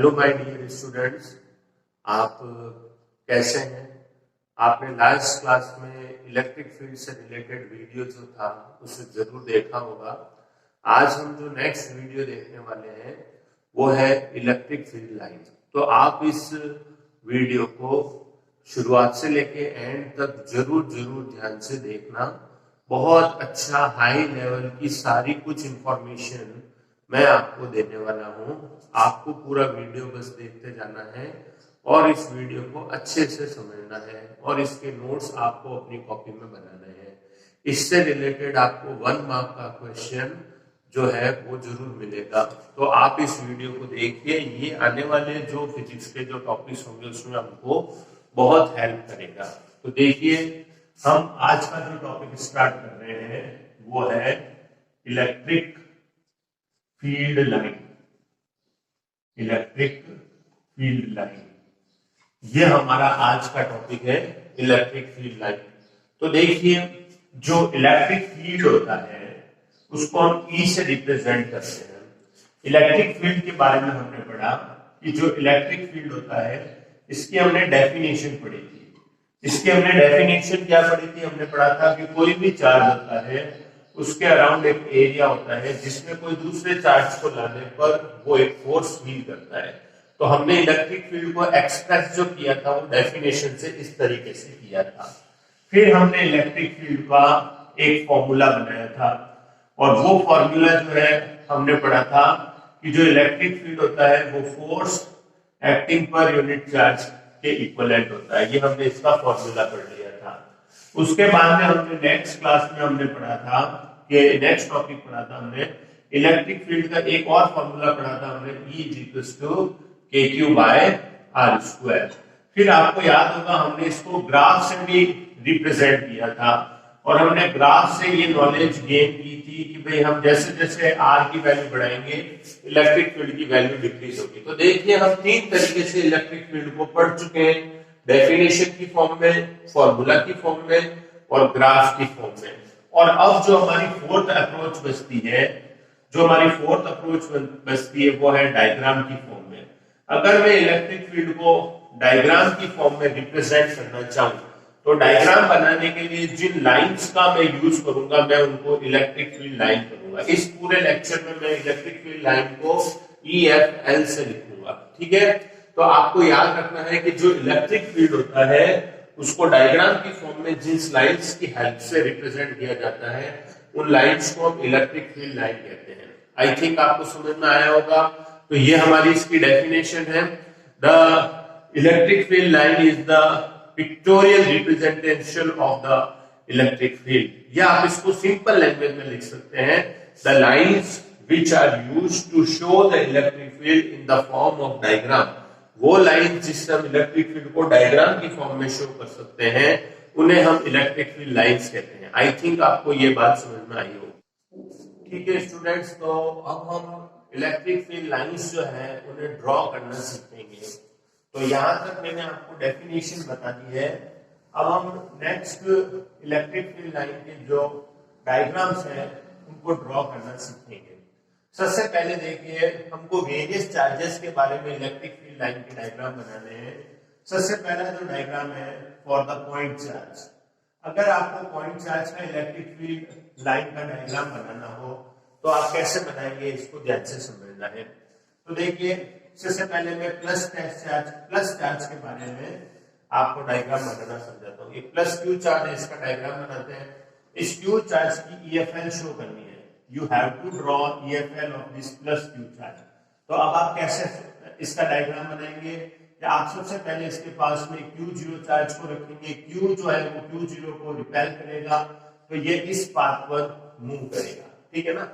Hello my dear students, आप कैसे हैं? आपने लास्ट क्लास में इलेक्ट्रिक फील्ड से रिलेटेड वीडियो जो था उसे जरूर देखा होगा। आज हम जो नेक्स्ट वीडियो देखने वाले हैं वो है इलेक्ट्रिक फील्ड लाइन। तो आप इस वीडियो को शुरुआत से लेके एंड तक जरूर जरूर ध्यान से देखना। बहुत अच्छा हाई लेवल की सारी कुछ इंफॉर्मेशन मैं आपको देने वाला हूं। आपको पूरा वीडियो बस देखते जाना है और इस वीडियो को अच्छे से समझना है और इसके नोट्स आपको अपनी कॉपी में बनाने हैं। इससे रिलेटेड आपको 1 मार्क का क्वेश्चन जो है वो जरूर मिलेगा। तो आप इस वीडियो को देखिए, ये आने वाले जो फिजिक्स के जो टॉपिक्स होंगे उसमें हमको बहुत हेल्प करेगा। तो देखिए, हम आज का जो टॉपिक स्टार्ट कर रहे हैं वो है electric field line. Electric field line, ये हमारा आज का टॉपिक है, इलेक्ट्रिक फील्ड लाइन। तो देखिए, जो इलेक्ट्रिक फील्ड होता है उसको हम ई से रिप्रेजेंट करते हैं। इलेक्ट्रिक फील्ड के बारे में हमने पढ़ा कि जो इलेक्ट्रिक फील्ड होता है इसकी हमने डेफिनेशन पढ़ी थी। इसकी हमने डेफिनेशन क्या पढ़ी थी? हमने पढ़ा था कि कोई भी चार्ज होता है उसके अराउंड एक एरिया होता है जिसमें कोई दूसरे चार्ज को लाने पर वो एक फोर्स फील करता है। तो हमने इलेक्ट्रिक फील्ड को एक्सप्रेस जो किया था वो डेफिनेशन से इस तरीके से किया था। फिर हमने इलेक्ट्रिक फील्ड का एक फॉर्मूला बनाया था और वो फॉर्मूला जो है हमने पढ़ा था कि जो इलेक्ट्रिक फील्ड होता है वो force acting per unit charge के इक्विवेलेंट होता है। ये हमने इसका फॉर्मूला पढ़ लिया था। उसके बाद में हमने नेक्स्ट क्लास में हमने पढ़ा था कि नेक्स्ट टॉपिक पढ़ा था हमने इलेक्ट्रिक फील्ड का एक और फॉर्मूला पढ़ा था हमने, E = kq/r²। फिर आपको याद होगा हमने इसको ग्राफ से भी रिप्रेजेंट किया था और हमने ग्राफ से ये नॉलेज गेन की थी कि भाई हम जैसे जैसे r की वैल्यू बढ़ाएंगे इलेक्ट्रिक फील्ड की वैल्यू डिक्रीज होगी। तो देखिए, हम 3 तरीके से इलेक्ट्रिक फील्ड को पढ़ चुके हैं, डेफिनेशन की फॉर्म में, फॉर्मूला की फॉर्म में और ग्राफ की फॉर्म में। और अब जो हमारी फोर्थ अप्रोच बचती है वो है डायग्राम की फॉर्म में। अगर मैं इलेक्ट्रिक फील्ड को डायग्राम की फॉर्म में रिप्रेजेंट करना चाहूं तो डायग्राम बनाने के लिए जिन लाइंस का मैं यूज करूंगा मैं उनको इलेक्ट्रिक फील्ड लाइन करूंगा। इस पूरे लेक्चर में मैं इलेक्ट्रिक फील्ड लाइन को EFL से लिखूंगा, ठीक है? तो आपको याद रखना है कि जो इलेक्ट्रिक फील्ड होता है उसको डायग्राम की फॉर्म में जिन लाइंस की हेल्प से रिप्रेजेंट किया जाता है उन लाइंस को हम इलेक्ट्रिक फील्ड लाइन कहते हैं। आई थिंक आपको समझ में आया होगा। तो ये हमारी इसकी डेफिनेशन है। The electric field line is the pictorial representation of the electric field, या आप इसको सिंपल लैंग्वेज में लिख सकते हैं, the lines which are used to show the electric field in the form of diagram। वो लाइन जिससे हम इलेक्ट्रिक फील्ड को डायग्राम की फॉर्म में शो कर सकते हैं उन्हें हम इलेक्ट्रिक फील्ड लाइंस कहते हैं। आई थिंक आपको ये बात समझ में आई होगी। ठीक है स्टूडेंट्स, तो अब हम इलेक्ट्रिक फील्ड लाइंस जो है उन्हें ड्रॉ करना सीखेंगे। तो यहां तक मैंने आपको डेफिनेशन बता दी है। अब हम नेक्स्ट इलेक्ट्रिक फील्ड लाइन के जो डायग्राम्स हैं उनको ड्रॉ करना सीखेंगे। सबसे पहले देखिए, हमको वेरियस चार्जेस के बारे में इलेक्ट्रिक फील्ड लाइन के डायग्राम बनाने हैं। सबसे पहला जो डायग्राम है फॉर द पॉइंट चार्ज। अगर आपको पॉइंट चार्ज का इलेक्ट्रिक फील्ड लाइन का डायग्राम बनाना हो तो आप कैसे बनाएंगे, इसको ध्यान से समझना है। तो देखिए, सबसे पहले मैं प्लस चार्ज के बारे में आपको डायग्राम बनाना समझाता हूँ। एक प्लस क्यू चार्ज है, इसका डायग्राम बनाते हैं। इस क्यू चार्ज की EFL शो करनी है। You have to draw EFL of this plus Q charge। तो अब आप कैसे इसका डायग्राम बनाएंगे? या आप सबसे पहले इसके पास में Q0 चार्ज को रखेंगे। Q जो है वो Q0 को रिपेल करेगा तो ये इस पाथ पर मूव करेगा, ठीक है ना?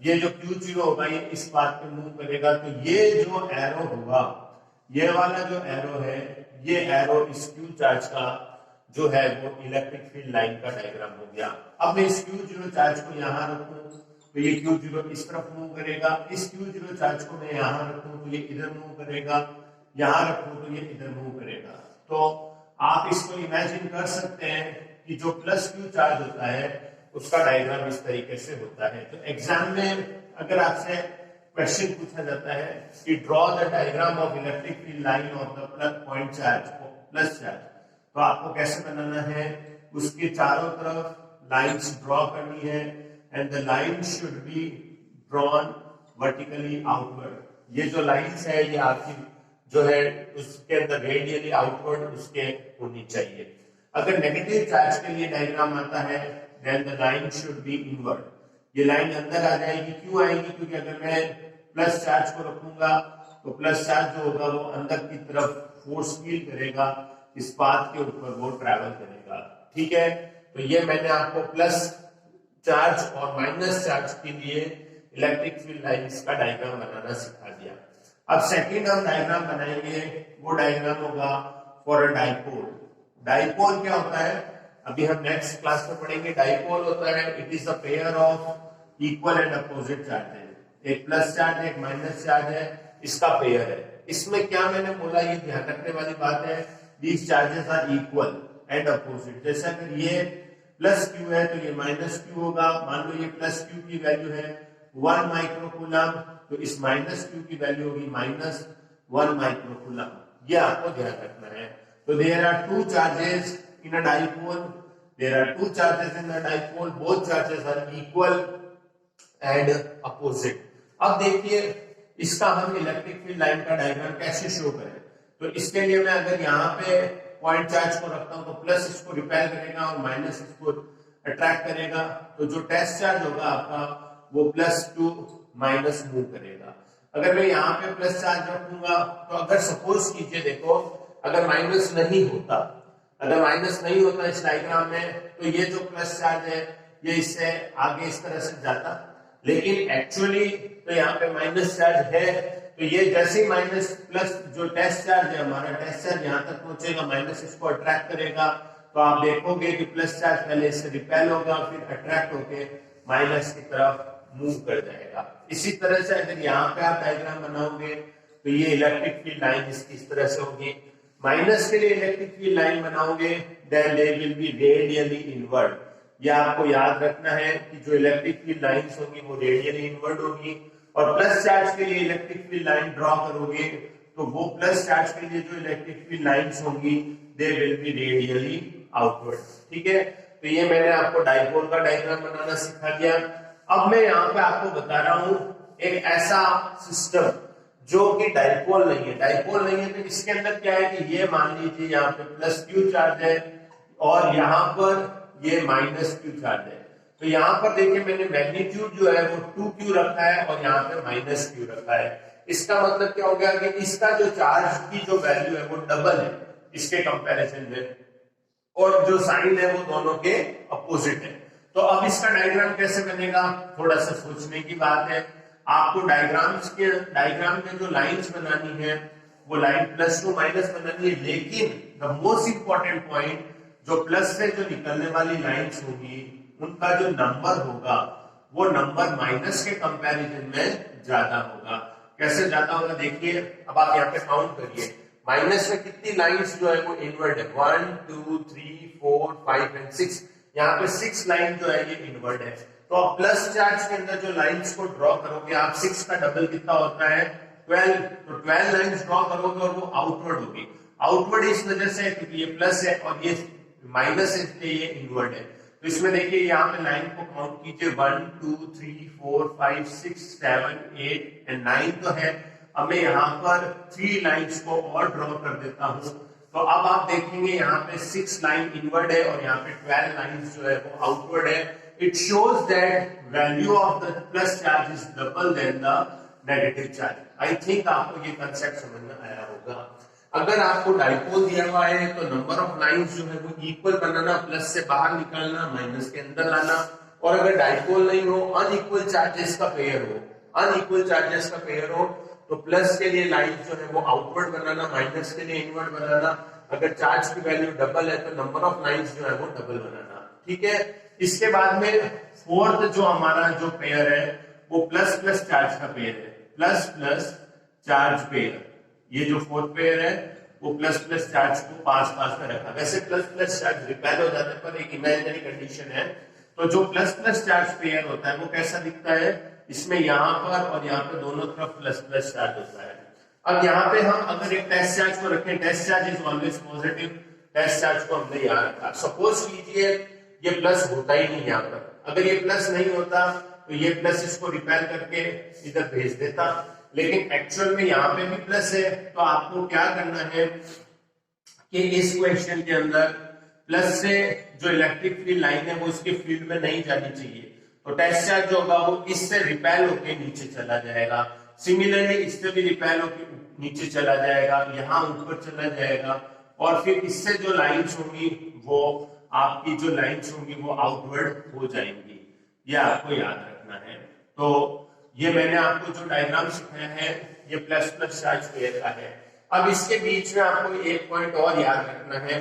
ये जो Q0 होगा ये इस पाथ पे मूव करेगा। तो ये जो एरो होगा, ये वाला जो एरो है, ये एरो इस Q चार्ज का जो है वो इलेक्ट्रिक फील्ड लाइन का डायग्राम हो गया। अब मैं इस Q0 चार्ज को यहाँ रखूं तो ये Q0 इस तरफ मूव करेगा। इस Q0 चार्ज को मैं यहाँ रखूं तो ये इधर मूव करेगा, यहाँ रखूं तो ये इधर मूव करेगा। तो आप इसको इमेजिन कर सकते हैं कि जो प्लस Q चार्ज होता है उसका डायग्राम इस तरीके से होता है। तो एग्जाम में अगर आपसे क्वेश्चन पूछा जाता है कि draw the diagram of electric field line of the plus point charge plus charge, तो आपको कैसे बनाना है, उसके चारों तरफ लाइंस ड्रॉ करनी है and the line should be drawn vertically outward. ये जो लाइंस है ये आपकी जो है उसके अंदर रेडियली आउटवर्ड उसके होनी चाहिए। अगर नेगेटिव चार्ज के लिए डायग्राम आता है then the line should be inward, ये लाइन अंदर आ जाएगी। क्यों आएगी, क्योंकि अगर मैं प्लस चार्ज को रखूंगा तो प्लस चार्ज जो होगा वो अंदर की तरफ फोर्स फील करेगा, इस पाथ के ऊपर वो ट्रैवल करेगा। ठीक है, तो ये मैंने आपको प्लस चार्ज और माइनस चार्ज के लिए इलेक्ट्रिक फील्ड लाइंस का डायग्राम बनाना सिखा दिया। अब सेकंड हम डायग्राम बनाएंगे, वो डायग्राम होगा फॉर अ डाइपोल। डाइपोल क्या होता है, अभी हम नेक्स्ट क्लास में पढ़ेंगे। डाइपोल होता है it is a pair of equal and opposite charges, एक प्लस चार्ज एक माइनस चार्ज है, इसका पेयर है। इसमें क्या मैंने बोला, ये ध्यान रखने वाली बात है, these charges are equal and opposite. जैसे अगर ये प्लस क्यू है तो ये माइनस क्यू होगा। मान लो ये प्लस क्यू की वैल्यू है 1 माइक्रोकूलम, तो इस माइनस क्यू की वैल्यू होगी माइनस 1 माइक्रोकूलम। ये आपको ध्यान रखना है। तो there are two charges in a dipole, there are two charges in a dipole, both charges are equal and opposite. अब देखिए इसका हम इलेक्ट्रिक फील्ड लाइन का डायग्राम कैसे शो करें। तो इसके लिए मैं अगर यहाँ पे पॉइंट चार्ज को रखता हूं तो प्लस इसको रिपेल करेगा और माइनस इसको अट्रैक्ट करेगा, तो जो टेस्ट चार्ज होगा आपका वो प्लस टू माइनस मूव करेगा। अगर मैं यहाँ पे प्लस चार्ज रखूंगा तो अगर सपोज कीजिए, देखो अगर माइनस नहीं होता, अगर माइनस नहीं होता इस डायग्राम में, तो ये जो प्लस चार्ज है ये इससे आगे इस तरह से जाता, लेकिन एक्चुअली तो यहाँ पे माइनस चार्ज है, तो ये जैसे ही माइनस प्लस जो टेस्ट चार्ज है हमारा, टेस्ट चार्ज यहाँ तक पहुंचेगा, माइनस इसको अट्रैक्ट करेगा, तो आप देखोगे कि प्लस चार्ज पहले इससे रिपेल होगा फिर अट्रैक्ट होके माइनस की तरफ मूव कर जाएगा। इसी तरह से अगर यहाँ पे आप डायग्राम बनाओगे तो ये इलेक्ट्रिक फील्ड लाइन इसकी इस तरह से होगी। माइनस के लिए इलेक्ट्रिक फील्ड लाइन बनाओगे then they will be radially inward. ये आपको याद रखना है कि जो इलेक्ट्रिक फील्ड लाइंस होंगी वो रेडियली इनवर्ड होगी, और प्लस चार्ज के लिए इलेक्ट्रिक फील्ड लाइन ड्रॉ करोगे तो वो प्लस चार्ज के लिए जो इलेक्ट्रिक फील्ड लाइंस होंगी दे विल बी रेडियली आउटवर्ड। ठीक है, तो ये मैंने आपको डाइपोल का डायग्राम बनाना सिखा दिया। अब मैं यहाँ पे आपको बता रहा हूं एक ऐसा सिस्टम जो कि डाइपोल नहीं है। डाइपोल नहीं है तो इसके अंदर क्या है कि ये मान लीजिए यहाँ पे प्लस क्यू चार्ज है और यहाँ पर ये माइनस क्यू चार्ज है। तो यहाँ पर देखिए मैंने मैग्नीट्यूड जो है वो 2q रखा है और यहाँ पे माइनस क्यू रखा है। इसका मतलब क्या हो गया कि इसका जो चार्ज की जो वैल्यू है वो डबल है इसके कंपैरिजन में, और जो साइन है वो दोनों के अपोजिट है। तो अब इसका डायग्राम कैसे बनेगा, थोड़ा सा सोचने की बात है। आपको डायग्राम में जो लाइंस बनानी है वो लाइन प्लस टू माइनस बनानी है, लेकिन द मोस्ट इंपॉर्टेंट पॉइंट जो प्लस से जो निकलने वाली लाइंस होगी उनका जो नंबर होगा वो नंबर माइनस के कंपैरिजन में ज्यादा होगा। कैसे ज्यादा होगा देखिए, अब आप यहाँ पे काउंट करिए, माइनस में कितनी लाइंस जो है वो इनवर्ड है, 1 2 3 4 5 एंड 6। यहाँ पे 6 लाइन जो है ये इनवर्ड है। तो आप प्लस चार्ज के अंदर जो लाइंस को ड्रॉ करोगे, आप 6 का डबल कितना होता है 12, तो 12 लाइंस ड्रॉ करोगे और वो आउटवर्ड होगी। आउटवर्ड इस वजह से क्योंकि ये प्लस है और ये माइनस है इसलिए ये इनवर्ड है। तो इसमें देखिए यहाँ पे लाइन को काउंट कीजिए 1 2 3 4 5 6 7 8 एंड 9 तो है। अब मैं यहाँ पर 3 लाइंस को और ड्रॉ कर देता हूँ, तो अब आप देखेंगे यहाँ पे 6 लाइन इनवर्ड है और यहाँ पे 12 लाइंस जो है वो आउटवर्ड है। It shows that value of the plus charge is double then the negative charge. I think आपको ये कंसेप्ट समझ में आया होगा। अगर आपको डाइपोल दिया हुआ है तो नंबर ऑफ लाइंस जो है वो इक्वल बनाना, प्लस से बाहर निकालना, माइनस के अंदर लाना। और अगर डाइपोल नहीं हो, अनइक्वल चार्जेस का पेयर हो, अनइक्वल चार्जेस का पेयर हो, तो प्लस के लिए लाइन जो है वो आउटवर्ड बनाना, माइनस के लिए इनवर्ड बनाना। अगर चार्ज की वैल्यू डबल है तो नंबर ऑफ लाइंस जो है वो डबल बनाना। ठीक है, इसके बाद में फोर्थ जो हमारा जो पेयर है वो प्लस प्लस चार्ज का पेयर है, प्लस प्लस चार्ज पेयर। ये जो फोर्थ पेयर है वो प्लस प्लस चार्ज को पास पास में रखा। वैसे प्लस प्लस चार्ज रिपेल हो जाने पर एक इमेजिनरी कंडीशन है। तो जो प्लस प्लस चार्ज पेयर होता है वो कैसा दिखता है, इसमें यहाँ पर और यहाँ पे दोनों तरफ प्लस प्लस चार्ज होता है। अब यहाँ पे हम अगर एक टेस्ट चार्ज को रखें, test charge is always positive, test charge को हमने यहाँ रखा। सपोज कीजिए ये प्लस होता ही नहीं यहाँ पर, अगर ये प्लस नहीं होता तो ये प्लस इसको रिपेल करके इधर भेज देता, लेकिन एक्चुअल में यहाँ पे भी प्लस है। तो आपको क्या करना है कि इस क्वेश्चन के अंदर प्लस से जो इलेक्ट्रिक फील्ड लाइन है वो इसके फील्ड में नहीं जानी चाहिए, तो टेस्ट चार्ज जो होगा वो इससे रिपेल होके नीचे चला जाएगा। सिमिलरली इससे भी रिपेल होके नीचे चला जाएगा, यहाँ ऊपर चला जाएगा, और फिर इससे जो लाइंस होंगी वो आपकी जो लाइंस होंगी वो आउटवर्ड हो जाएंगी। ये आपको याद रखना है। तो ये मैंने आपको जो डायग्राम सिखाया है ये प्लस प्लस चार्ज पेयर का है। अब इसके बीच में आपको एक पॉइंट और याद रखना है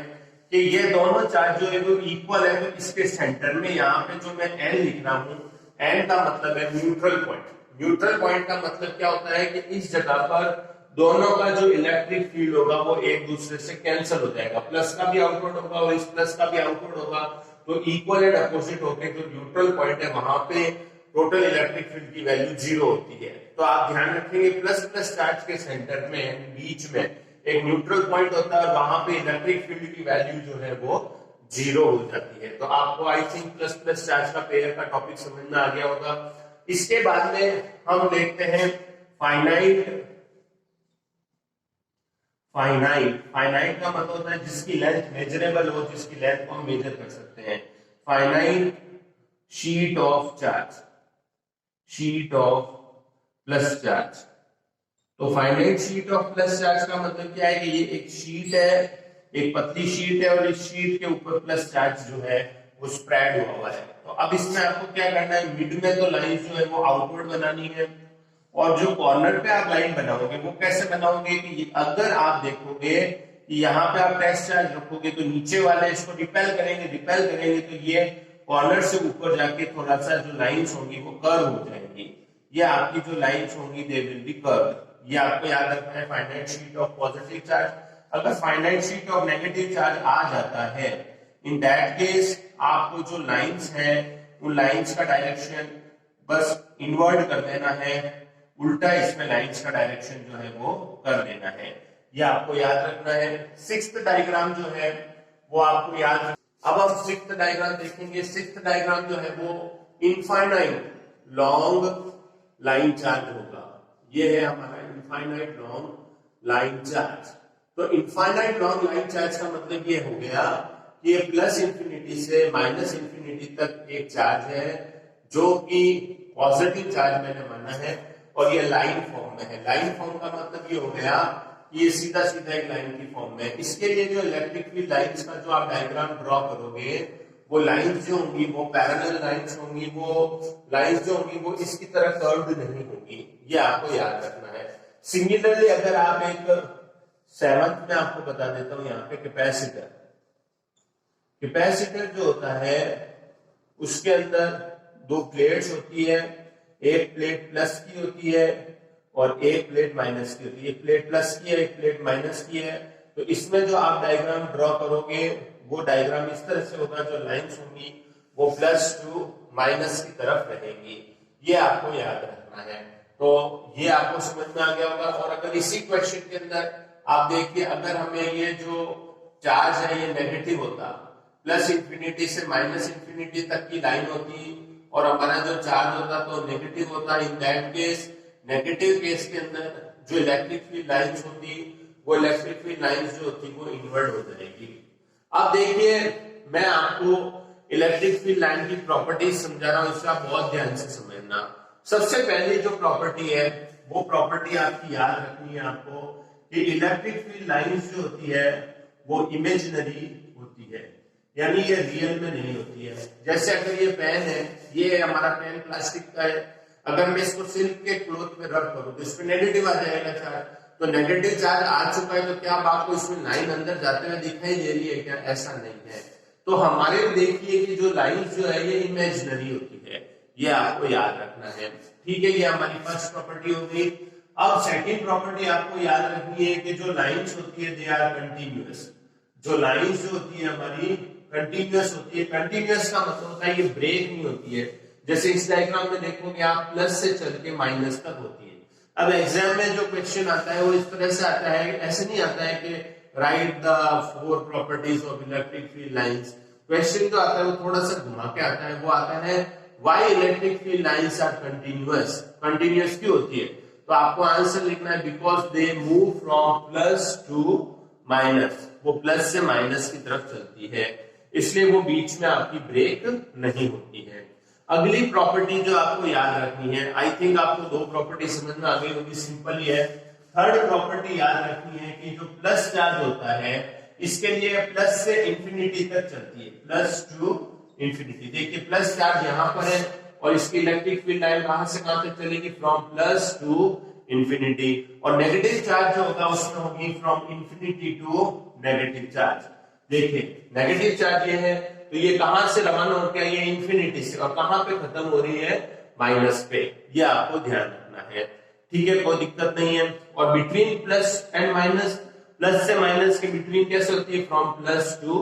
कि ये दोनों चार्ज जो है वो इक्वल है, तो इसके सेंटर में यहाँ पे जो मैं एन लिख रहा हूँ, एन का मतलब है न्यूट्रल पॉइंट। न्यूट्रल पॉइंट का मतलब क्या होता है कि इस जगह पर दोनों का जो इलेक्ट्रिक फील्ड होगा वो एक दूसरे से कैंसिल हो जाएगा, प्लस का भी आउटपुट होगा और इस प्लस का भी आउटपुट होगा, तो इक्वल एंड अपोजिट होके जो न्यूट्रल पॉइंट है वहां पे टोटल इलेक्ट्रिक फील्ड की वैल्यू 0 होती है। तो आप ध्यान रखेंगे प्लस प्लस चार्ज के सेंटर में बीच में एक न्यूट्रल पॉइंट होता है और वहां पे इलेक्ट्रिक फील्ड की वैल्यू जो है वो 0 हो जाती है। तो आपको I think plus plus charge का पेयर का टॉपिक समझ में आ गया होगा। इसके बाद में हम देखते हैं फाइनाइट। फाइनाइट का मतलब होता है जिसकी लेंथ मेजरेबल हो, जिसकी लेंथ को हम मेजर कर सकते हैं। Finite sheet of charge, sheet of plus charge. तो finite sheet of plus charge का मतलब क्या है कि ये एक शीट है, एक पतली शीट है और इस शीट के ऊपर प्लस चार्ज जो है वो स्प्रेड हुआ है। तो अब इसमें आपको क्या करना है, मिड में तो लाइन जो है वो आउटवर्ड बनानी है, और जो कॉर्नर पे आप लाइन बनाओगे वो कैसे बनाओगे कि अगर आप देखोगे कि यहाँ पे आप टेस्ट चार्ज रखोगे तो नीचे वाले इसको रिपेल करेंगे तो ये कॉर्नर से ऊपर जाके थोड़ा सा जो लाइंस होंगी वो कर्व हो जाएंगी। ये आपकी जो लाइंस होंगी दे विल बी कर्व। ये आपको याद रखना है finite sheet of positive charge. अगर finite sheet of negative charge आ जाता है, इन दैट केस आपको जो लाइंस है उन लाइंस का डायरेक्शन बस इन्वर्ट कर देना है, उल्टा इसमें लाइंस का डायरेक्शन जो है वो कर देना है। ये आपको याद रखना है। सिक्स्थ डायग्राम जो है वो आपको याद। अब हम सिक्स्थ डायग्राम देखेंगे। सिक्स्थ डायग्राम जो है वो इनफाइनाइट लॉन्ग लाइन चार्ज होगा। ये है हमारा इनफाइनाइट लॉन्ग लाइन चार्ज। तो इनफाइनाइट लॉन्ग लाइन चार्ज का मतलब ये हो गया कि ये प्लस इंफिनिटी से माइनस इंफिनिटी तक एक चार्ज है जो कि पॉजिटिव चार्ज मैंने माना है, और ये लाइन फॉर्म में है। लाइन फॉर्म का मतलब ये हो गया कि ये सीधा सीधा एक लाइन की फॉर्म में। इसके लिए जो इलेक्ट्रिक फील्ड लाइंस का जो आप डायग्राम ड्रॉ करोगे वो लाइंस जो होंगी वो पैरेलल लाइंस होंगी, वो लाइंस जो होंगी वो इसकी तरह कर्व्ड नहीं होंगी। ये आपको याद रखना है। सिमिलरली अगर आप एक सेवंथ में आपको बता देता हूं, यहाँ पे कैपेसिटर जो होता है उसके अंदर दो प्लेट्स होती है, एक प्लेट प्लस की होती है और एक प्लेट माइनस की होती है। एक प्लेट प्लस की है, एक प्लेट माइनस की है। तो इसमें जो आप डायग्राम ड्रॉ करोगे वो डायग्राम इस तरह से होगा, जो लाइंस होंगी वो प्लस टू माइनस की तरफ रहेंगी। ये आपको याद रखना है। तो ये आपको समझ में आ गया होगा। और अगर इसी क्वेश्चन के अंदर आप देखिए, अगर हमें ये जो चार्ज है ये नेगेटिव होता, प्लस इंफिनिटी से माइनस इंफिनिटी तक की लाइन होती और हमारा जो चार्ज होता तो नेगेटिव होता, in that case negative case के अंदर जो इलेक्ट्रिक फील्ड लाइंस होती वो इलेक्ट्रिक फील्ड लाइंस जो होती वो इन्वर्ट हो जाएगी। अब देखिए मैं आपको इलेक्ट्रिक फील्ड लाइन की प्रॉपर्टीज समझा रहा हूं, इसका बहुत ध्यान से समझना। सबसे पहली जो प्रॉपर्टी है वो प्रॉपर्टी आपकी याद रखनी है आपको कि इलेक्ट्रिक फील्ड लाइंस जो होती है वो इमेजिनरी होती है, यानी ये रियल में नहीं होती है। जैसे अगर ये पेन है, ये हमारा पेन प्लास्टिक का है, अगर मैं इसको सिल्क के क्लॉथ पे रब करूं तो इसमें नेगेटिव आ जाएगा चार्ज। तो नेगेटिव चार्ज आ चुका है तो क्या अब आपको इसमें लाइन अंदर जाते हुए दिखाई दे रही है क्या? ऐसा नहीं है। तो हमारे देखिए कि जो लाइन जो है ये इमेजिनरी होती है, ये आपको याद रखना है। ठीक है, ये हमारी फर्स्ट प्रॉपर्टी हो गई। अब सेकंड प्रॉपर्टी आपको याद रखनी है कि जो लाइंस होती है दे आर कंटिन्यूअस। जो लाइंस जो होती है हमारी कंटिन्यूअस होती है। कंटिन्यूअस का मतलब होता है ये ब्रेक नहीं होती है। जैसे इस डायग्राम में देखोगे आप प्लस से चल के माइनस तक होती है। अब एग्जाम में जो क्वेश्चन आता है वो इस तरह से आता है, ऐसे नहीं आता है कि right the 4 properties of electric field lines. Question जो आता है वो थोड़ा सा घुमा के आता है, वो आता है why electric field lines are continuous. Continuous क्यों होती है? तो आपको आंसर लिखना है because they move from plus to minus, वो प्लस से माइनस की तरफ चलती है, इसलिए वो बीच में आपकी ब्रेक नहीं होती है। अगली प्रॉपर्टी जो आपको याद रखनी है, आई थिंक आपको 2 प्रॉपर्टी समझ में आ गई होगी, सिंपल ही है। थर्ड प्रॉपर्टी याद रखनी है कि जो प्लस चार्ज होता है इसके लिए प्लस से इंफिनिटी तक चलती है, प्लस टू इंफिनिटी। देखिए प्लस चार्ज यहां पर है और इसकी इलेक्ट्रिक फील्ड लाइन कहां से कहां तक चलेगी? From plus to infinity. और नेगेटिव चार्ज जो होगा उसमें होगी from infinity to negative charge. देखिए नेगेटिव चार्ज ये है तो ये कहां से रवाना होकर ये इंफिनिटी से, और कहां पे खत्म हो रही है? माइनस पे। ये आपको ध्यान रखना है, ठीक है, कोई दिक्कत नहीं है। और between plus and minus, plus से माइनस के बिटवीन कैसे होती है? From plus to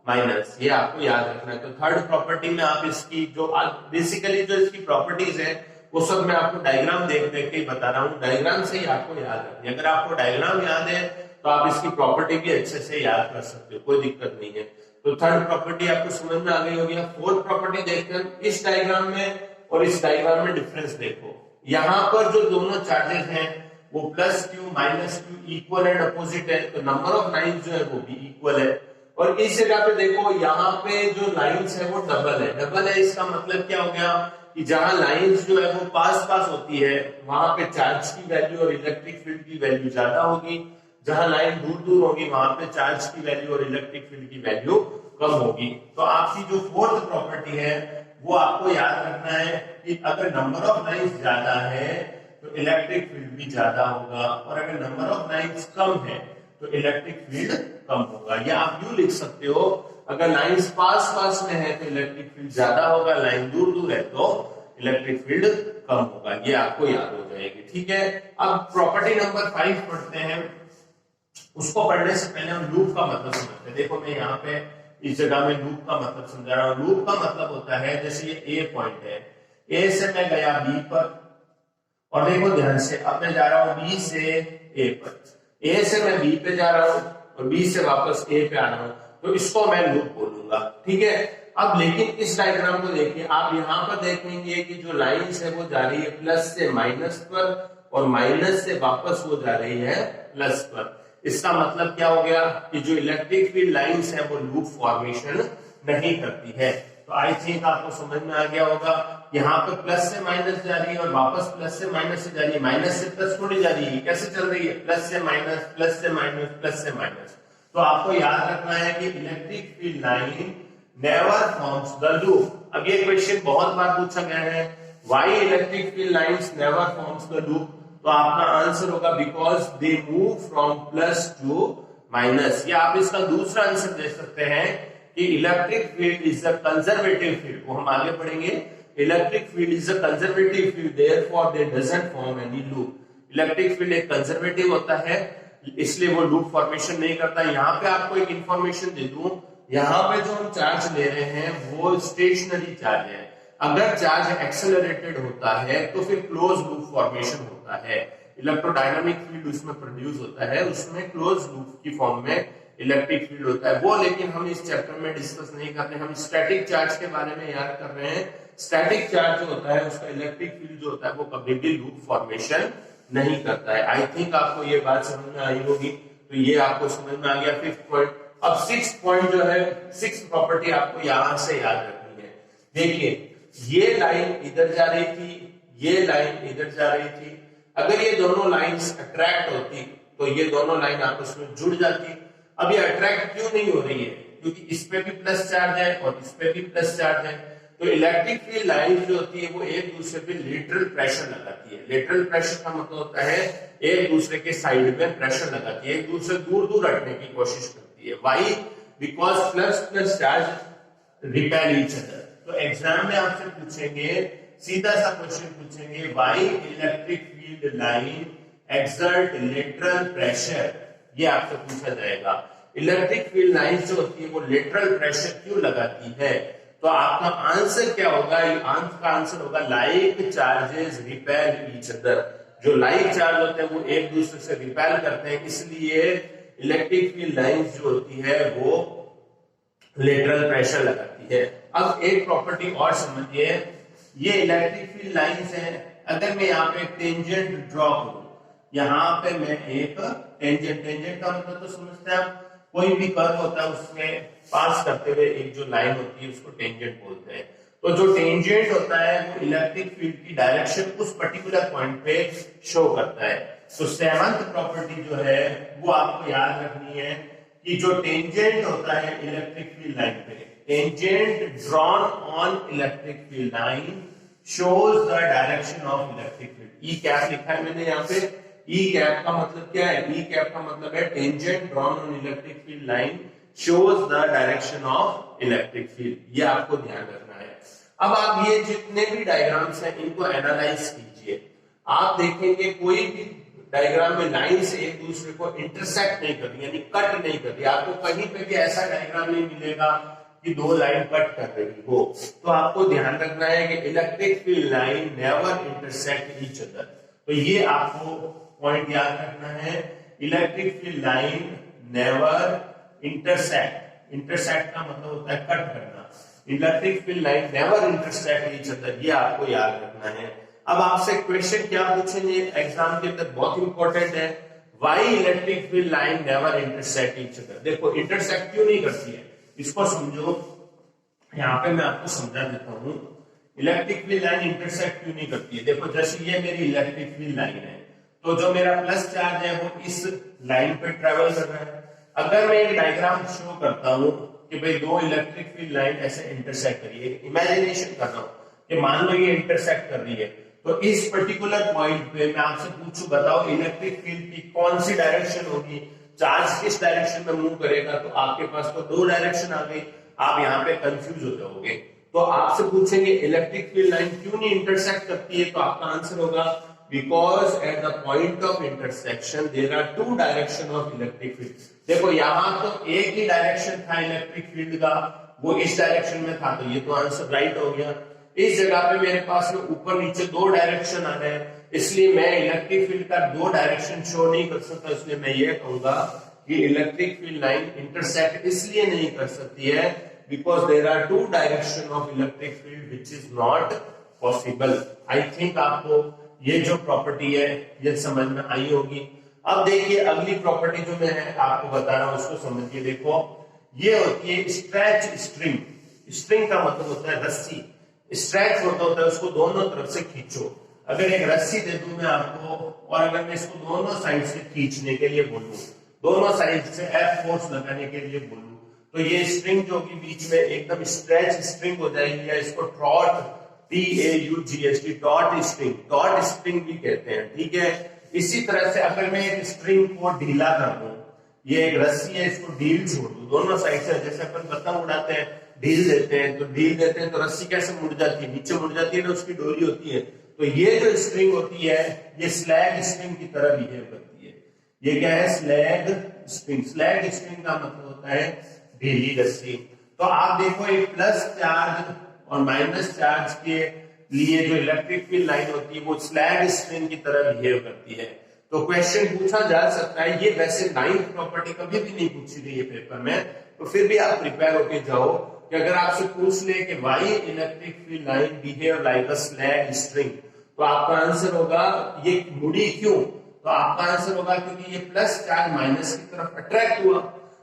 minus. ये आपको याद रखना है। तो थर्ड प्रॉपर्टी में आप इसकी जो बेसिकली जो इसकी प्रॉपर्टीज है वो सब मैं आपको डायग्राम देख देख के बता रहा हूँ, डायग्राम से ही आपको याद रखनी है। अगर आपको डायग्राम याद है तो आप इसकी प्रॉपर्टी भी अच्छे से याद कर सकते हो, कोई दिक्कत नहीं है। तो थर्ड प्रॉपर्टी आपको समझ में आ गई होगी। फोर्थ प्रॉपर्टी देखते हैं, इस डायग्राम में और इस डायग्राम में डिफरेंस देखो। यहाँ पर जो दोनों चार्जेस हैं वो plus Q minus Q equal and opposite है, तो नंबर ऑफ लाइंस जो है वो भी इक्वल है। और इस जगह पे देखो यहाँ पे जो लाइंस है वो डबल है। डबल है इसका मतलब क्या हो गया कि जहां लाइंस जो है वो पास पास होती है वहां पे चार्ज की वैल्यू और इलेक्ट्रिक फील्ड की वैल्यू ज्यादा होगी, जहां लाइन दूर दूर होगी वहां पे चार्ज की वैल्यू और इलेक्ट्रिक फील्ड की वैल्यू कम होगी। तो आपकी जो फोर्थ प्रॉपर्टी है वो आपको याद रखना है कि अगर नंबर ऑफ लाइंस ज्यादा है तो इलेक्ट्रिक फील्ड भी ज्यादा होगा, और अगर नंबर ऑफ लाइंस कम है तो इलेक्ट्रिक फील्ड कम होगा। या आप यूं लिख सकते हो, अगर लाइंस पास पास में है तो इलेक्ट्रिक फील्ड ज्यादा होगा, लाइन दूर दूर है तो इलेक्ट्रिक फील्ड कम होगा। ये आपको याद हो जाएगी, ठीक है। अब प्रॉपर्टी नंबर 5 पढ़ते हैं। उसको पढ़ने से पहले हम लूप का मतलब समझते हैं। देखो मैं यहाँ पे इस जगह में लूप का मतलब समझा रहा हूँ। लूप का मतलब होता है जैसे ये ए पॉइंट है, ए से मैं गया बी पर, और देखो ध्यान से अब मैं जा रहा हूं बी से ए पर, ए से मैं बी पे जा रहा हूं और बी से वापस ए पे आ रहा हूं, तो इसको मैं लूप बोलूंगा, ठीक है। अब लेकिन इस डायग्राम को देखिए, आप यहाँ पर देखेंगे कि जो लाइंस है वो जा रही है प्लस से माइनस पर और माइनस से वापस वो जा रही है प्लस पर। इसका मतलब क्या हो गया कि जो इलेक्ट्रिक फील्ड लाइंस है वो लूप फॉर्मेशन नहीं करती है। तो आई थिंक आपको समझ में आ गया होगा, यहाँ पे प्लस से माइनस जा रही है और वापस प्लस से माइनस से जा रही है, माइनस से प्लस थोड़ी जा रही है, कैसे चल रही है? प्लस से माइनस, प्लस से माइनस, प्लस से माइनस। तो आपको याद रखना है कि electric field line never forms the loop. अब ये क्वेश्चन बहुत बार पूछा गया है, why electric field lines never forms the loop? तो आपका आंसर होगा because they move from plus to minus. या आप इसका दूसरा आंसर दे सकते हैं कि electric field is a conservative field, वो हम आगे पढ़ेंगे। Electric field is a conservative field, therefore they doesn't form any loop. Electric field एक कंजर्वेटिव होता है इसलिए वो लूप फॉर्मेशन नहीं करता। यहाँ पे आपको एक इंफॉर्मेशन दे दूं, यहाँ पे जो हम चार्ज ले रहे हैं वो स्टेशनरी चार्ज है। अगर चार्ज एक्सेलरेटेड होता है तो फिर क्लोज लूप फॉर्मेशन होता है, इलेक्ट्रोडायनामिक फील्ड उसमें प्रोड्यूस होता है, उसमें क्लोज लूप की फॉर्म में इलेक्ट्रिक फील्ड होता है वो। लेकिन हम इस चैप्टर में डिस्कस नहीं कर रहे, हम स्टैटिक चार्ज के बारे में याद कर रहे हैं। स्टैटिक चार्ज जो होता है उसका इलेक्ट्रिक फील्ड जो होता है वो कभी भी लूप फॉर्मेशन नहीं करता है। आई थिंक आपको ये बात समझ में आई होगी, तो ये आपको समझ में आ गया 5th पॉइंट। अब 6th पॉइंट जो है, 6th प्रॉपर्टी आपको यहां से याद रखनी है। देखिए ये लाइन इधर जा रही थी, ये लाइन इधर जा रही थी, अगर ये दोनों लाइंस अट्रैक्ट होती तो ये दोनों लाइन आपस में जुड़ जाती। अब ये अट्रैक्ट क्यों नहीं हो रही है? क्योंकि इस पे भी प्लस चार्ज है और इस पे भी प्लस चार्ज है। तो इलेक्ट्रिक फील्ड लाइन जो होती है वो एक दूसरे पे लेटरल प्रेशर लगाती है। लेटरल प्रेशर का मतलब होता है एक दूसरे के साइड में प्रेशर लगाती है, एक दूसरे दूर दूर हटने की कोशिश करती है। Why? Because plus plus charge repel each other. तो एग्जाम में आपसे पूछेंगे, सीधा सा क्वेश्चन पूछेंगे, why electric field line exert lateral pressure, ये आपसे पूछा जाएगा। इलेक्ट्रिक फील्ड लाइन जो होती है वो लेटरल प्रेशर क्यों लगाती है? तो आपका आंसर क्या होगा? का आंसर होगा like charges repel each other. जो लाइक चार्ज होते हैं वो एक दूसरे से रिपेल करते हैं, इसलिए इलेक्ट्रिक फील्ड लाइंस जो होती है वो लेटरल प्रेशर लगाती है। अब एक प्रॉपर्टी और समझिए, ये इलेक्ट्रिक फील्ड लाइंस है। अगर मैं यहाँ पे टेंजेंट ड्रॉ करूं, यहाँ पे मैं एक टेंजेंट का मतलब तो समझते हैं आप, कोई भी कर्व होता है उसमें पास करते हुए एक जो लाइन होती है उसको टेंजेंट बोलते हैं। तो जो टेंजेंट होता है वो इलेक्ट्रिक फील्ड की डायरेक्शन उस पर्टिकुलर पॉइंट पे शो करता है। तो सेवंथ प्रॉपर्टी जो है वो आपको याद रखनी है कि जो टेंजेंट होता है इलेक्ट्रिक फील्ड लाइन पे, tangent drawn on electric field line shows the direction of electric field. E cap लिखा है मैंने यहाँ पे। ई कैप का मतलब क्या है? ई कैप का मतलब है tangent drawn on electric field line shows the direction of electric field. ये आपको ध्यान रखना है। अब आप ये जितने भी डायग्राम्स हैं इनको एनालाइज कीजिए। आप देखेंगे कोई भी डायग्राम में लाइंस एक दूसरे को इंटरसेक्ट नहीं कर रही, यानी कट नहीं कर रही। आपको कहीं पे भी ऐसा डायग्राम नहीं मिलेगा कि दो लाइन कट कर रही हो। तो आपको ध्यान रखना है कि electric field line never intersect each other. तो ये आपको पॉइंट याद रखना है, electric field line never intersect. Intersect का मतलब होता है कट करना। Electric field line never intersect each other, ये आपको याद रखना है। अब आपसे क्वेश्चन क्या पूछेंगे एग्जाम के अंदर, बहुत इंपॉर्टेंट है, why electric field line never intersect each other. देखो इंटरसेक्ट क्यों नहीं करती है, इसको समझो। यहाँ पे मैं आपको समझा देता हूँ इलेक्ट्रिक फील्ड लाइन इंटरसेक्ट क्यों नहीं करती है। देखो जैसे ये मेरी इलेक्ट्रिक फील्ड लाइन है, तो जो मेरा प्लस चार्ज है वो इस लाइन पे ट्रेवल कर रहा है। अगर मैं एक डायग्राम शो करता हूँ कि भाई दो इलेक्ट्रिक फील्ड लाइन ऐसे इंटरसेक्ट करिए, इमेजिनेशन कर रहा हूँ कि मान लो ये इंटरसेक्ट कर रही है, तो इस पर्टिकुलर पॉइंट पे मैं आपसे पूछूं बताओ इलेक्ट्रिक फील्ड की कौन सी डायरेक्शन होगी, चार्ज किस डायरेक्शन में मूव करेगा। तो आपके पास तो दो डायरेक्शन आ गई, आप यहाँ पे कंफ्यूज हो जाओगे। तो आपसे पूछेंगे इलेक्ट्रिक फील्ड लाइन क्यों नहीं इंटरसेक्ट करती है, तो आपका आंसर होगा because at the point of intersection there are two direction of electric field. देखो यहाँ तो एक ही डायरेक्शन था इलेक्ट्रिक फील्ड का, वो इस डायरेक्शन में था, तो ये तो आंसर राइट हो गया। इस जगह पे मेरे पास में ऊपर नीचे दो डायरेक्शन आ रहे हैं, इसलिए मैं इलेक्ट्रिक फील्ड का दो डायरेक्शन शो नहीं कर सकता, इसलिए मैं ये कहूंगा कि इलेक्ट्रिक फील्ड लाइन इंटरसेक्ट इसलिए नहीं कर सकती है because there are two direction of electric field which is not possible. I think आपको ये जो प्रॉपर्टी है ये समझ में आई होगी। अब देखिए अगली प्रॉपर्टी जो मैं आपको बता रहा हूं उसको समझिए। देखो ये होती है स्ट्रेच स्ट्रिंग। स्ट्रिंग का मतलब होता है रस्सी, स्ट्रेच होता है उसको दोनों तरफ से खींचो। अगर एक रस्सी दे दूं मैं आपको और अगर मैं इसको दोनों साइड से खींचने के लिए बोलूं, दोनों साइड से एफ फोर्स लगाने के लिए बोलूं, तो ये स्ट्रिंग जो कि बीच में एकदम स्ट्रेच स्ट्रिंग हो जाएगी, या इसको trout TAUGST taught string, taught spring भी कहते हैं, ठीक है। इसी तरह से अगर मैं एक स्ट्रिंग को ढीला कर दूं, ये एक रस्सी है इसको ढील छोड़ दूं दोनों साइड से, जैसे अपन पतंग उड़ाते हैं ढील देते हैं, तो ढील देते हैं तो रस्सी कैसे मुड़ जाती है, नीचे मुड़ जाती है ना, उसकी डोरी होती है। तो ये जो स्ट्रिंग होती है ये स्लैग स्ट्रिंग की तरह बिहेव करती है। ये क्या है? Slag string. स्लैग स्ट्रिंग का मतलब होता है ढीली रस्सी। तो आप देखो एक प्लस चार्ज और माइनस चार्ज के लिए जो इलेक्ट्रिक फील्ड लाइन होती है वो स्लैग स्ट्रिंग की तरह बिहेव करती है। तो क्वेश्चन पूछा जा सकता है, ये वैसे नाइन्थ प्रॉपर्टी कभी भी नहीं पूछी गई है पेपर में, तो फिर भी आप प्रिपेयर होके जाओ कि अगर आपसे पूछ ले कि why electric field line behave like a slag string, तो आपका आंसर होगा ये मुड़ी क्यों, तो आपका आंसर होगा क्योंकि ये प्लस चार्ज माइनस की तरफ अट्रैक्ट हुआ।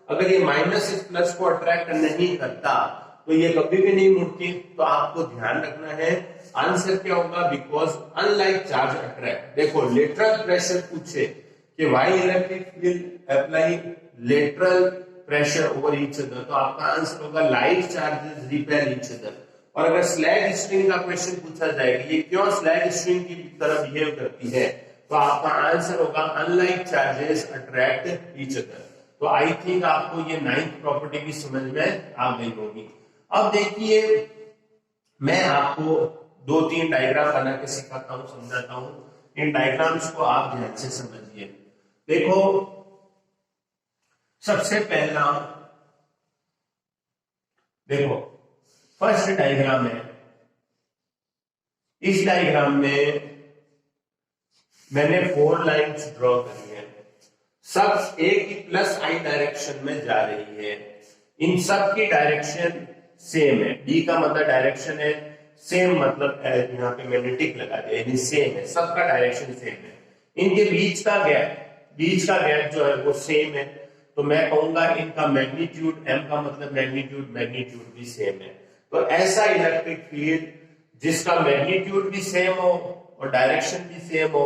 अगर ये माइनस इस प्लस को अट्रैक्ट नहीं करता तो ये कभी भी नहीं मुड़ती। तो आपको ध्यान रखना है आंसर क्या होगा, बिकॉज अनलाइक चार्ज अट्रैक्ट। देखो लेटरल प्रेशर पूछे कि why electric field apply lateral pressure over each other, तो आपका आंसर होगा like charges repel each other. और अगर स्लैग स्ट्रिंग का क्वेश्चन पूछा जाएगा ये क्यों स्लैग स्ट्रिंग की तरह बिहेव करती है, तो आपका आंसर होगा unlike charges attract each other. तो आई थिंक आपको ये नाइन्थ प्रॉपर्टी भी समझ में आ गई होगी। अब देखिए मैं आपको दो तीन डायग्राम बना के सिखाता हूं, समझाता हूं। इन डायग्राम्स को आप ध्यान से समझिए। देखो सबसे पहला देखो फर्स्ट डायग्राम है, इस डायग्राम में मैंने 4 लाइंस ड्रॉ करी है, सब एक ही प्लस आई डायरेक्शन में जा रही है। इन सब की डायरेक्शन सेम है, डी का मतलब डायरेक्शन है, सेम मतलब यहाँ पे मैंने टिक लगा दिया, यानी सेम है, सबका डायरेक्शन सेम है। इनके बीच का गैप जो है वो सेम है, तो मैं कहूंगा इनका मैग्नीट्यूड, m का मतलब मैग्नीट्यूड भी सेम है। तो ऐसा इलेक्ट्रिक फील्ड जिसका मैग्नीट्यूड भी सेम हो और डायरेक्शन भी सेम हो,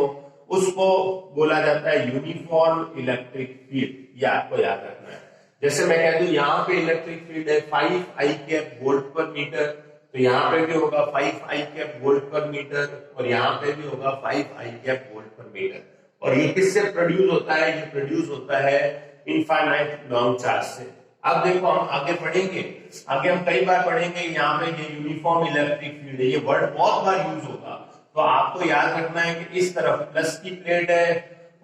उसको बोला जाता है यूनिफॉर्म इलेक्ट्रिक फील्ड। ये आपको याद रखना है। जैसे मैं कह दूं यहाँ पे इलेक्ट्रिक फील्ड है 5 आई कैप वोल्ट पर मीटर, तो यहाँ पे भी होगा 5 आई कैप वोल्ट पर मीटर, और यहाँ पे भी होगा 5 आई कैप वोल्ट पर मीटर। और ये किससे प्रोड्यूस होता है? ये प्रोड्यूस होता है इनफाइनाइट लॉन्ग चार्ज से। अब देखो हम आगे पढ़ेंगे, आगे हम कई बार पढ़ेंगे, यहाँ पे ये यूनिफॉर्म इलेक्ट्रिक फील्ड है, ये वर्ड बहुत बार यूज होगा। तो आपको याद रखना है कि इस तरफ प्लस की प्लेट है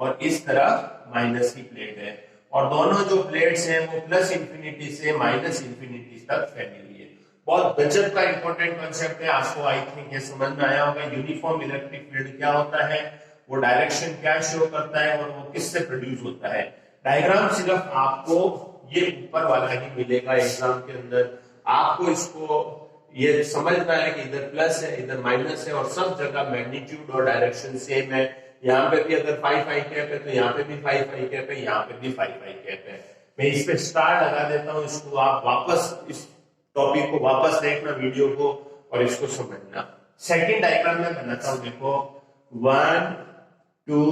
और इस तरफ माइनस की प्लेट है, और दोनों जो प्लेट्स हैं वो प्लस इंफिनिटी से माइनस इंफिनिटी तक फैली हुई है। बहुत गजब का इंपॉर्टेंट कॉन्सेप्ट है, आपको आई थिंक ये समझ में आया होगा। यूनिफॉर्म इलेक्ट्रिक फील्ड क्या होता है, वो डायरेक्शन क्या शो करता है और वो किससे प्रोड्यूस होता है। डायग्राम सिर्फ आपको ये ऊपर वाला ही मिलेगा एग्जाम के अंदर, आपको इसको ये समझना है कि इधर प्लस है इधर माइनस है, और सब जगह मैग्नीट्यूड और डायरेक्शन सेम है। यहाँ पे भी अगर 5 आई कैप है तो यहाँ पे भी 5 आई कैप है, यहाँ पे भी 5 आई कैप है। मैं इस पे स्टार लगा देता हूँ, इसको आप वापस इस टॉपिक को वापस देखना वीडियो को और इसको समझना। सेकंड डायग्राम में बनाता हूँ, देखो 1 2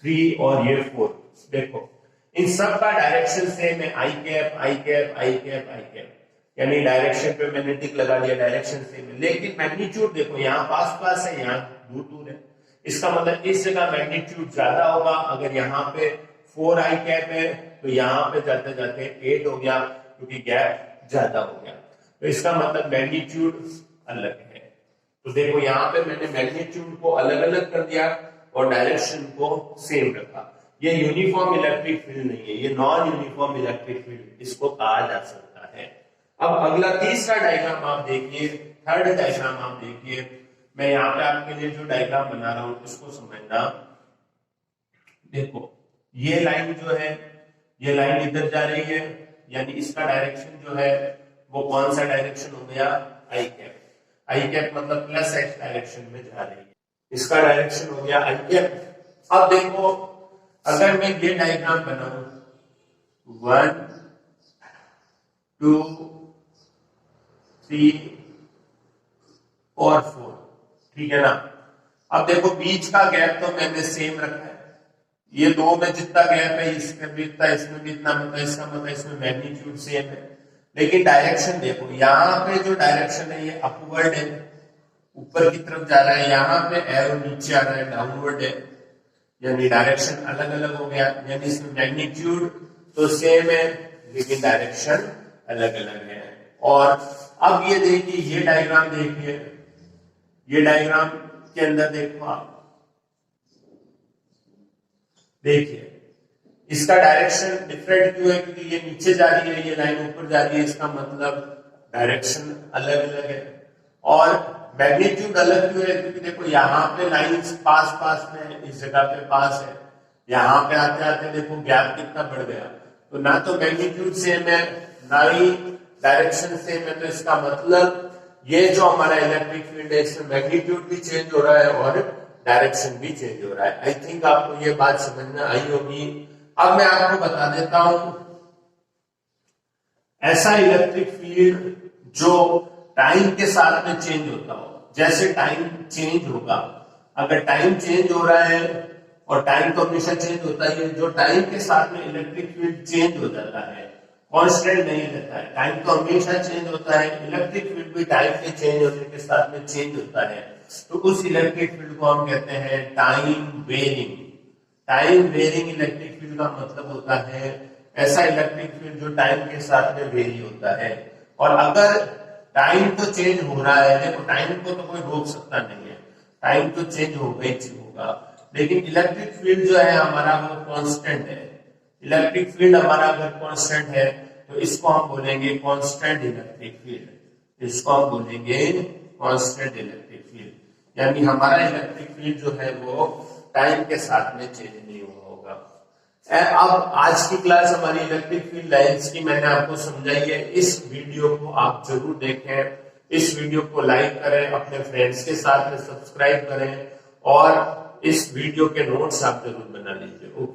3 और ये 4, देखो इन सब का डायरेक्शन सेम है, आई कैप आई कैप आई कैप आई कैप, यानी डायरेक्शन पे मैंने टिक लगा दिया, डायरेक्शन सेम है। लेकिन मैग्नीट्यूड देखो यहाँ पास पास है, यहाँ दूर दूर है, इसका मतलब इस जगह मैग्नीट्यूड ज्यादा होगा। अगर यहाँ पे 4 आई कैप है तो यहाँ पे जाते जाते 8 हो गया, क्योंकि गैप ज्यादा हो गया, तो इसका मतलब मैग्नीट्यूड अलग है। तो देखो यहाँ पे मैंने मैग्नीट्यूड को अलग अलग कर दिया और डायरेक्शन को सेम रखा। ये यूनिफॉर्म इलेक्ट्रिक फील्ड नहीं है, ये नॉन यूनिफॉर्म इलेक्ट्रिक फील्ड इसको कहा जा सकता है। अब अगला तीसरा डायग्राम आप देखिए, थर्ड डायग्राम आप देखिए, मैं यहाँ पे आपके लिए जो डायग्राम बना रहा हूं इसको समझना। देखो ये लाइन जो है, ये लाइन इधर जा रही है, यानी इसका डायरेक्शन जो है वो कौन सा डायरेक्शन हो गया? आई कैप। आई कैप मतलब प्लस एक्स डायरेक्शन में जा रही है, इसका डायरेक्शन हो गया आई कैप। अब देखो अगर मैं ये डायग्राम बनाऊं 1 2 3 और 4, ठीक है ना। अब देखो बीच का गैप तो मैंने सेम रखा है, ये दो में जितना गैप है इसमें भी इतना, इसमें भी इतना, मतलब इसका मतलब इसमें मैग्नीट्यूड सेम है। लेकिन डायरेक्शन देखो, यहाँ पे जो डायरेक्शन है ये अपवर्ड है, ऊपर की तरफ जा रहा है, यहाँ पे एरो नीचे आ रहा है, डाउनवर्ड है, यानी डायरेक्शन अलग अलग हो गया। यानी इसमें मैग्नीट्यूड तो सेम है लेकिन डायरेक्शन अलग अलग है। और अब ये देखिए, ये डायग्राम देखिए, ये डायग्राम के अंदर देखो आप देखिए इसका डायरेक्शन डिफरेंट क्यों है? क्योंकि ये नीचे जा रही है, ये लाइन ऊपर जा रही है, इसका मतलब डायरेक्शन अलग अलग है। और मैग्नीट्यूड अलग क्यों है? क्योंकि देखो यहाँ पे लाइंस पास पास में, इस जगह पे पास है, यहाँ पे आते आते देखो गैप कितना बढ़ गया। तो ना तो मैग्नीट्यूड सेम है ना ही डायरेक्शन सेम है, तो इसका मतलब ये जो हमारा इलेक्ट्रिक फील्ड है इसमें मैग्नीट्यूड भी चेंज हो रहा है और डायरेक्शन भी चेंज हो रहा है। आई थिंक आपको ये बात समझ में आई होगी। अब मैं आपको बता देता हूं ऐसा इलेक्ट्रिक फील्ड जो टाइम के साथ में चेंज होता हो। जैसे टाइम चेंज होगा, अगर टाइम चेंज हो रहा है, और टाइम तो हमेशा चेंज होता ही है, जो टाइम के साथ में इलेक्ट्रिक फील्ड चेंज हो जाता है, कांस्टेंट नहीं रहता है, टाइम तो हमेशा चेंज होता है, इलेक्ट्रिक फील्ड भी टाइम के चेंज होने के साथ में चेंज होता है, तो उस इलेक्ट्रिक फील्ड को हम कहते हैं time varying. Time varying electric field का मतलब होता है ऐसा इलेक्ट्रिक फील्ड जो टाइम के साथ में वेरी होता है। और अगर टाइम तो चेंज हो रहा है, देखो टाइम को तो कोई रोक सकता नहीं है, टाइम तो चेंज होगा ही होगा, लेकिन इलेक्ट्रिक फील्ड जो है हमारा वो कांस्टेंट है। इलेक्ट्रिक फील्ड हमारा अगर कांस्टेंट है तो इसको हम बोलेंगे कांस्टेंट इलेक्ट्रिक फील्ड। इसको हम बोलेंगे कांस्टेंट इलेक्ट्रिक फील्ड, यानी हमारा इलेक्ट्रिक फील्ड जो है वो टाइम के साथ में चेंज नहीं होगा। अब आज की क्लास हमारी इलेक्ट्रिक फील्ड लाइंस की मैंने आपको समझाई है। इस वीडियो को आप जरूर देखें, इस वीडियो को लाइक करें, अपने फ्रेंड्स के साथ में सब्सक्राइब करें और इस वीडियो के नोट्स आप जरूर बना लीजिए। ओके।